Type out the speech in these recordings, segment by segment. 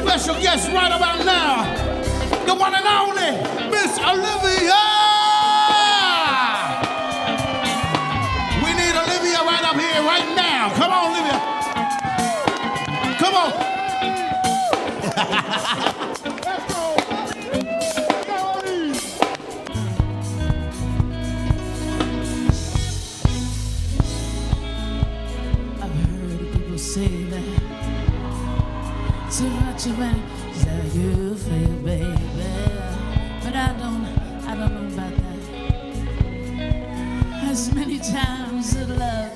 Special guest right about now, the one and only Miss Olivia. We need Olivia right up here, right now. Come on, Olivia. Come on. Let's go. I've heard people say that too much of it is how you feel, baby. But I don't know about that. As many times as love,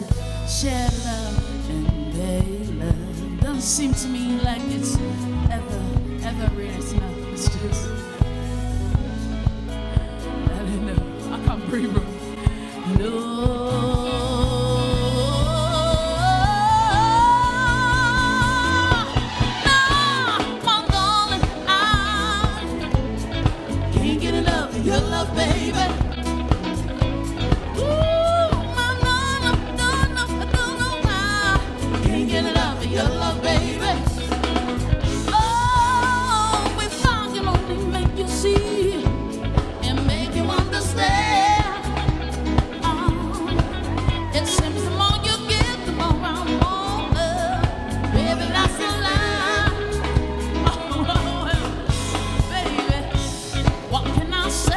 shared love, and made love don't seem to me like it's ever real. It's not. It's just I don't know. I can't breathe, bro. No. Your love, baby. Ooh, my love, I don't know why. Can't get enough of your love, baby. Oh, if I can only make you see and make you understand. It seems the more you give, the more I want love. Baby, that's a lie. Oh, baby, what can I say?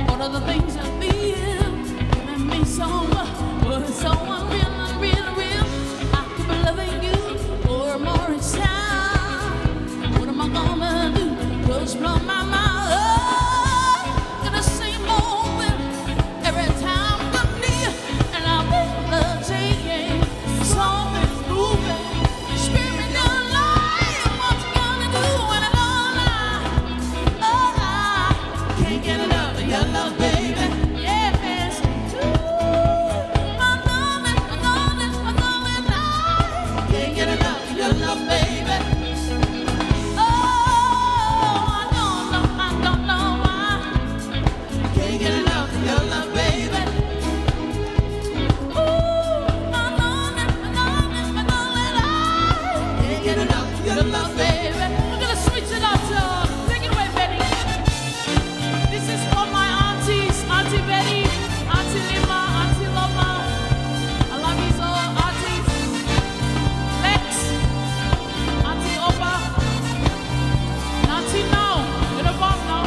What are the things I feel? Giving me so much, but it's so unreal. I keep loving you for more each time. What am I gonna do? Just blow my mind. Gonna say more every time I'm near, and I feel the changing. Something's moving, spirit don't lie. What you gonna do when I don't lie? Oh, I can't get enough of your love, baby. Yes. Ooh, I know it. I can't get enough of your love, baby. Oh, I don't know why. Can't get enough of your love, baby. Ooh, I know it. Can't get enough of your love, baby. We're gonna switch it up, so take it away, Betty. This is for my aunties, Auntie Betty, Auntie Lima, Auntie Loma. I love you so, aunties. Lex, Auntie Opa, and Auntie Now. You're the boss now.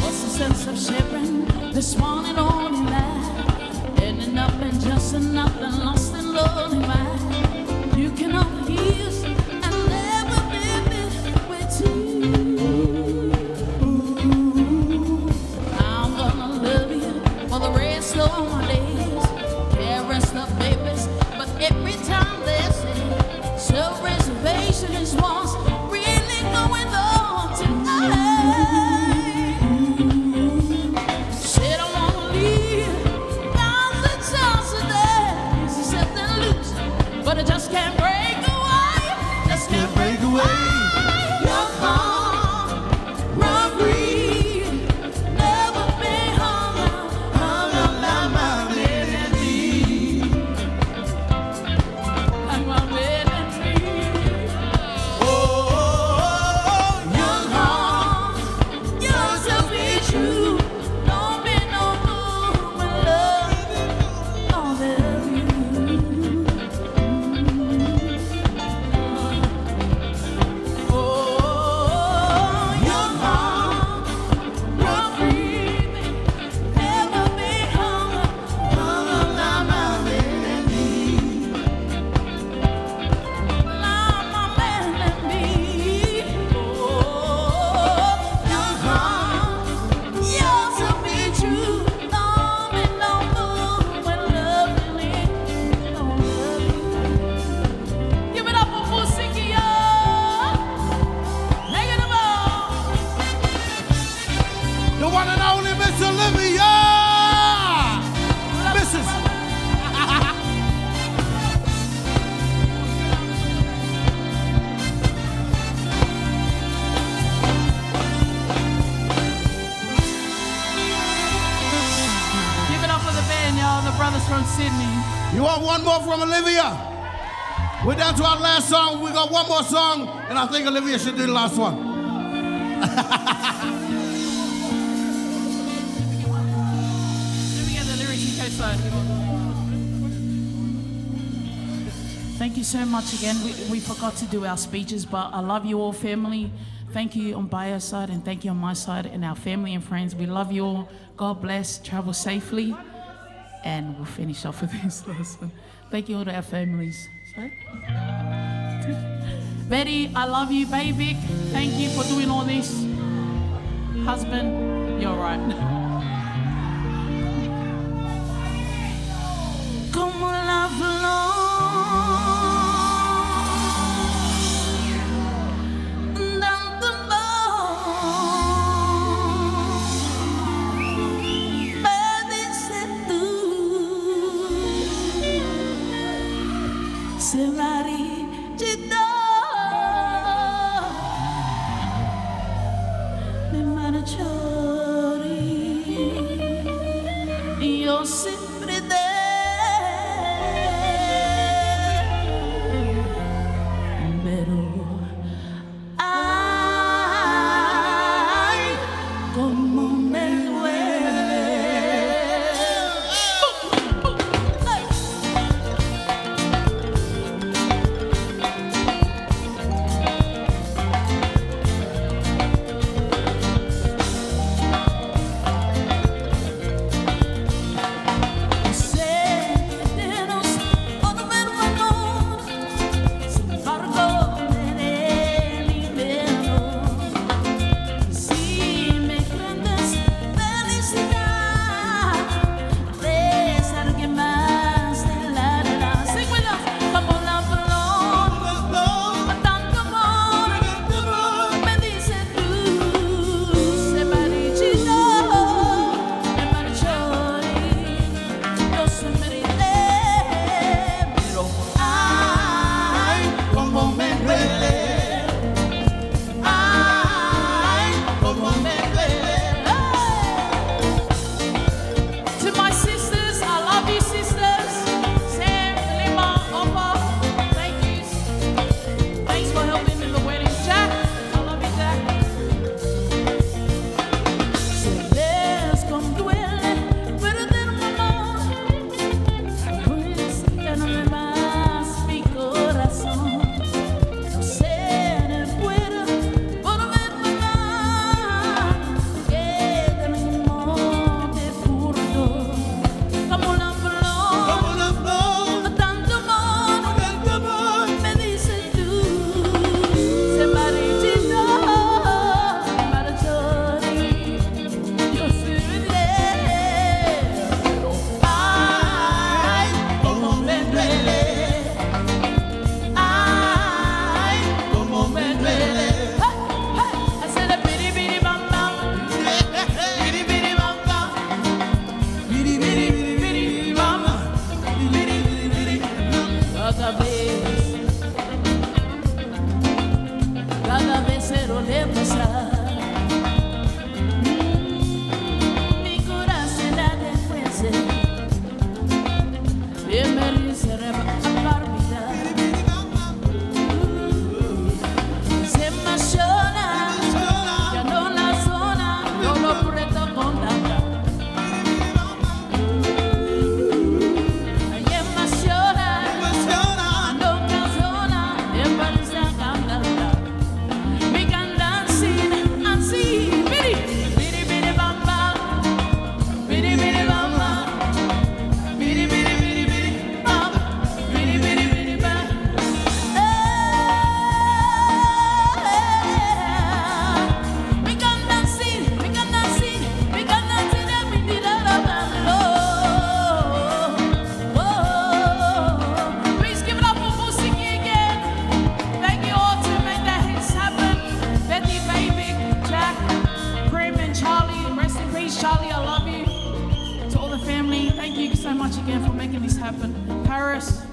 What's the sense of sharing this one and only life? Ending up in just nothing, lost and lonely mind. You can only use and never live it with you. I'm gonna love you for the rest of my days. Can't rest up, babies, but every time they say self-reservation is what's really going on tonight. Said I wanna leave, now's the chance today. Easy set and loose, but I just can't break away. Just can't break away. Your heart, run free. Never been hung up by my melody. I'm my melody. Oh, from Sydney. You want one more from Olivia? We're down to our last song. We got one more song, and I think Olivia should do the last one. Let me get the lyrics in case Thank you so much again. We forgot to do our speeches, but I love you all, family. Thank you on Paea's side, and thank you on my side, and our family and friends. We love you all. God bless. Travel safely. And we'll finish off with this last one. Thank you all to our families. Sorry? Betty, I love you, baby. Thank you for doing all this. Husband, you're right. Como la flor, dando me dices tú, se marchitó, me marchó, y yo siempre te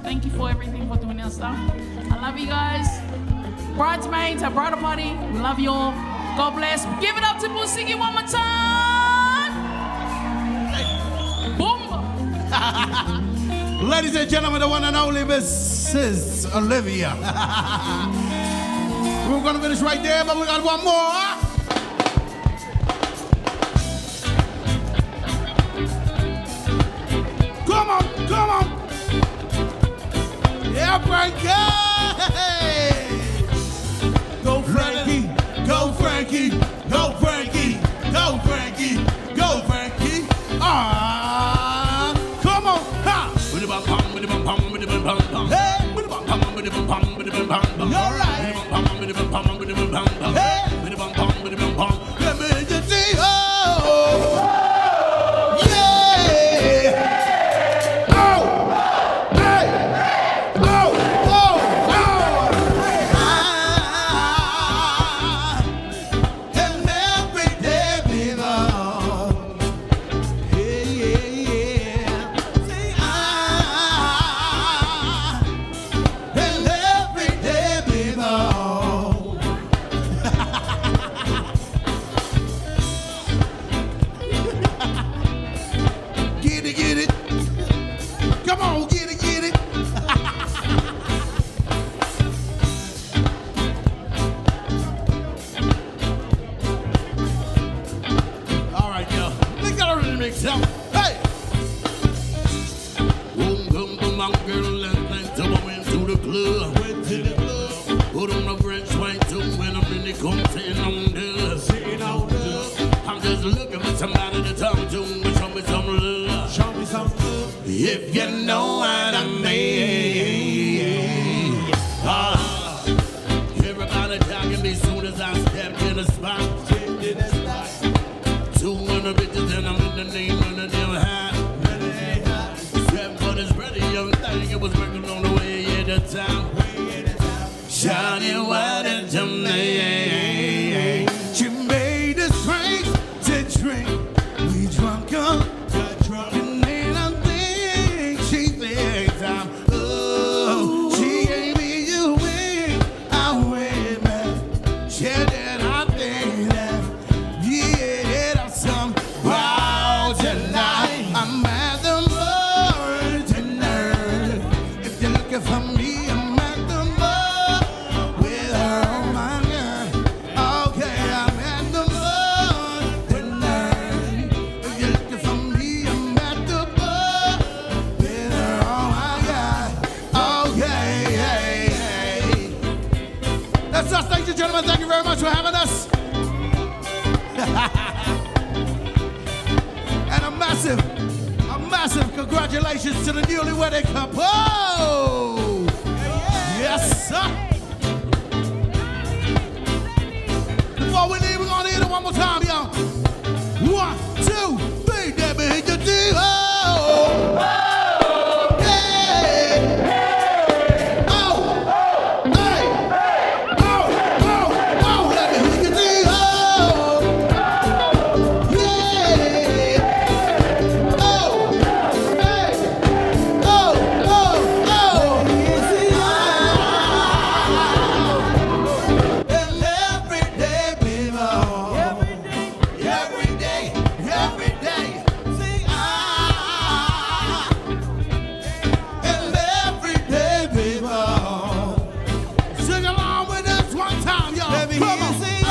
Thank you for everything, for doing our stuff. I love you guys. Bridesmaids, our bridal party, we love you all. God bless. Give it up to Pusiki one more time. Boom. Ladies and gentlemen, the one and only Mrs. Olivia. We're gonna finish right there, but we got one more. Come on, come on. Yeah, Frankie. Go Frankie, go Frankie, go Frankie, go Frankie, go Frankie. Ah, come on, ha. Hey, you're right. Hey, let me just see. Oh, yeah. Oh, hey, oh, oh, oh. And every day belongs. Yeah, yeah, yeah. Say and every day belongs. Get it, get it. Come on, get it, get it. All right, y'all. We got to mix up. Hey! Boom, boom, boom, my girl, last night, so I went to the club. Put on the French white too, when I'm in the court, sitting on the. I'm just looking for somebody to talk to, but show me some love. Show me some love. If you know what I mean. Everybody talking me soon as I stepped in the spot. 200 bitches and I'm in the name of the damn high. Except for this pretty young thing, it was working on the way at the time. Shawty, what did you make? She made us drink to drink. We drunk up, got drunk, and then I think she thinks I'm. Oh, she gave me you win, I win back. She did, I think that. Yeah, that's some wow tonight. I'm at the bar tonight. If you're looking for me, I'm at the bar with her. Oh my God. Okay, I'm at the bar tonight. If you're looking for me, I'm at the bar with her. Oh my God. Okay, hey, hey. That's us, ladies and gentlemen. Thank you very much for having us. And a massive congratulations to the newly wedded couple. Yes, sir. Before we leave, we're gonna hit it one more time, y'all. 1, 2, 3, let me hit your deal. Oh, yeah. Oh, hey. Oh, oh, oh, let me hit your deal. Yeah. Oh, hey. Oh, oh, oh. And every day belongs. Every day. See, and every day belongs. Sing along with us one time, y'all. Let me hear you sing.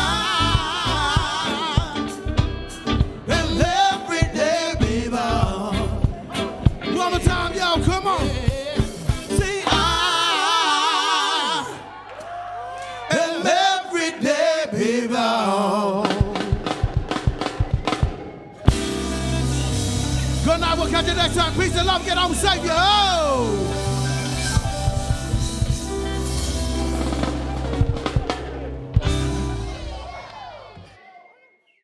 And every day belongs. One more time, y'all. Come on. See, and every day belongs. Good night. We'll catch you next time. Peace and love. Get home safe, yo.